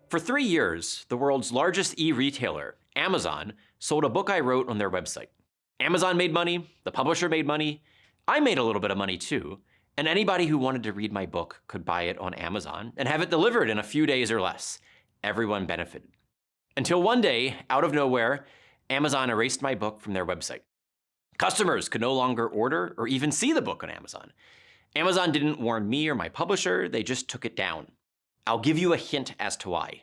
For 3 years, the world's largest e-retailer, Amazon, sold a book I wrote on their website. Amazon made money, the publisher made money, I made a little bit of money too, and anybody who wanted to read my book could buy it on Amazon and have it delivered in a few days or less. Everyone benefited. Until one day, out of nowhere, Amazon erased my book from their website. Customers could no longer order or even see the book on Amazon. Amazon didn't warn me or my publisher, they just took it down. I'll give you a hint as to why.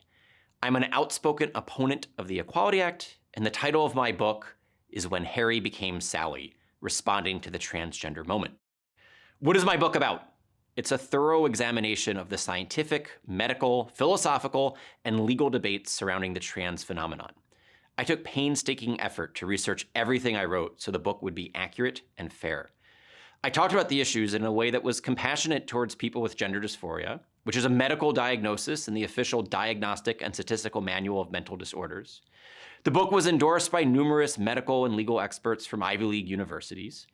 I'm an outspoken opponent of the Equality Act, and the title of my book is When Harry Became Sally, responding to the transgender moment. What is my book about? It's a thorough examination of the scientific, medical, philosophical, and legal debates surrounding the trans phenomenon. I took painstaking effort to research everything I wrote so the book would be accurate and fair. I talked about the issues in a way that was compassionate towards people with gender dysphoria, which is a medical diagnosis in the official Diagnostic and Statistical Manual of Mental Disorders. The book was endorsed by numerous medical and legal experts from Ivy League universities.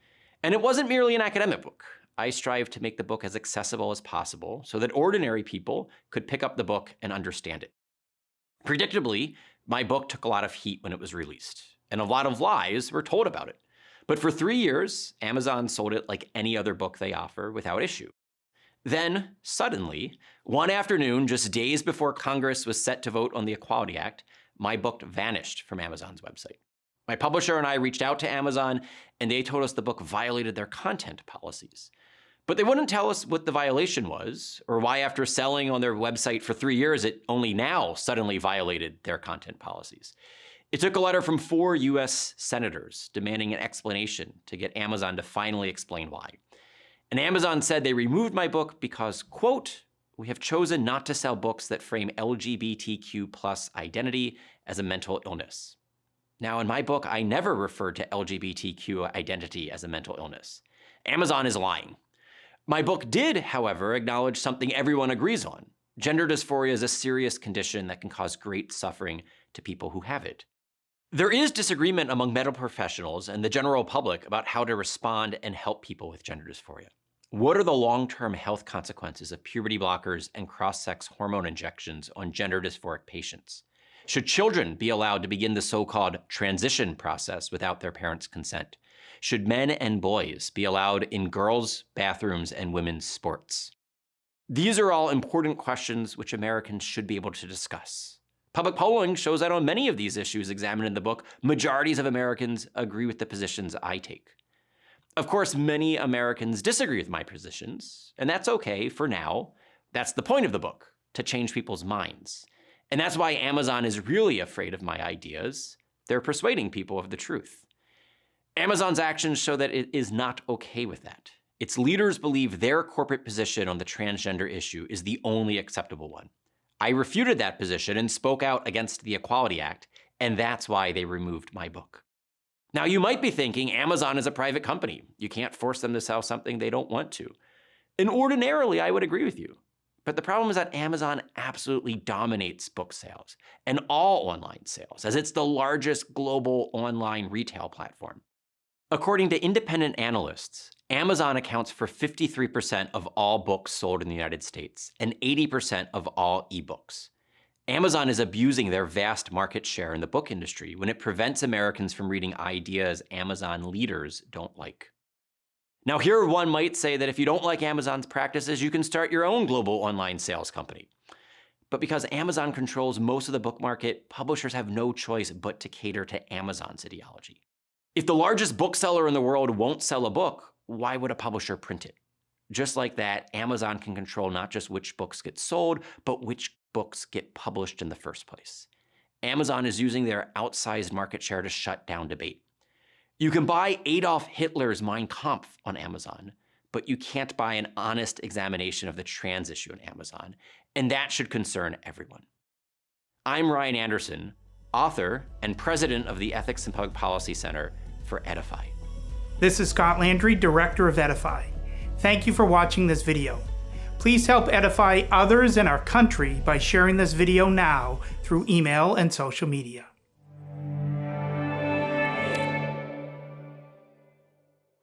And it wasn't merely an academic book. I strive to make the book as accessible as possible so that ordinary people could pick up the book and understand it. Predictably, my book took a lot of heat when it was released, and a lot of lies were told about it. But for 3 years, Amazon sold it like any other book they offer without issue. Then, suddenly, one afternoon, just days before Congress was set to vote on the Equality Act, my book vanished from Amazon's website. My publisher and I reached out to Amazon, and they told us the book violated their content policies. But they wouldn't tell us what the violation was, or why after selling on their website for 3 years, it only now suddenly violated their content policies. It took a letter from 4 US senators demanding an explanation to get Amazon to finally explain why. And Amazon said they removed my book because, quote, "We have chosen not to sell books that frame LGBTQ+ identity as a mental illness." Now, in my book, I never referred to LGBTQ identity as a mental illness. Amazon is lying. My book did, however, acknowledge something everyone agrees on. Gender dysphoria is a serious condition that can cause great suffering to people who have it. There is disagreement among medical professionals and the general public about how to respond and help people with gender dysphoria. What are the long-term health consequences of puberty blockers and cross-sex hormone injections on gender dysphoric patients? Should children be allowed to begin the so-called transition process without their parents' consent? Should men and boys be allowed in girls' bathrooms and women's sports? These are all important questions which Americans should be able to discuss. Public polling shows that on many of these issues examined in the book, majorities of Americans agree with the positions I take. Of course, many Americans disagree with my positions, and that's okay for now. That's the point of the book, to change people's minds. And that's why Amazon is really afraid of my ideas. They're persuading people of the truth. Amazon's actions show that it is not okay with that. Its leaders believe their corporate position on the transgender issue is the only acceptable one. I refuted that position and spoke out against the Equality Act, and that's why they removed my book. Now, you might be thinking Amazon is a private company. You can't force them to sell something they don't want to. And ordinarily, I would agree with you. But the problem is that Amazon absolutely dominates book sales and all online sales, as it's the largest global online retail platform. According to independent analysts, Amazon accounts for 53% of all books sold in the United States and 80% of all ebooks. Amazon is abusing their vast market share in the book industry when it prevents Americans from reading ideas Amazon leaders don't like. Now, here one might say that if you don't like Amazon's practices, you can start your own global online sales company. But because Amazon controls most of the book market, publishers have no choice but to cater to Amazon's ideology. If the largest bookseller in the world won't sell a book, why would a publisher print it? Just like that, Amazon can control not just which books get sold, but which books get published in the first place. Amazon is using their outsized market share to shut down debate. You can buy Adolf Hitler's Mein Kampf on Amazon, but you can't buy an honest examination of the trans issue on Amazon, and that should concern everyone. I'm Ryan Anderson, author and president of the Ethics and Public Policy Center for Edify. This is Scott Landry, director of Edify. Thank you for watching this video. Please help edify others in our country by sharing this video now through email and social media.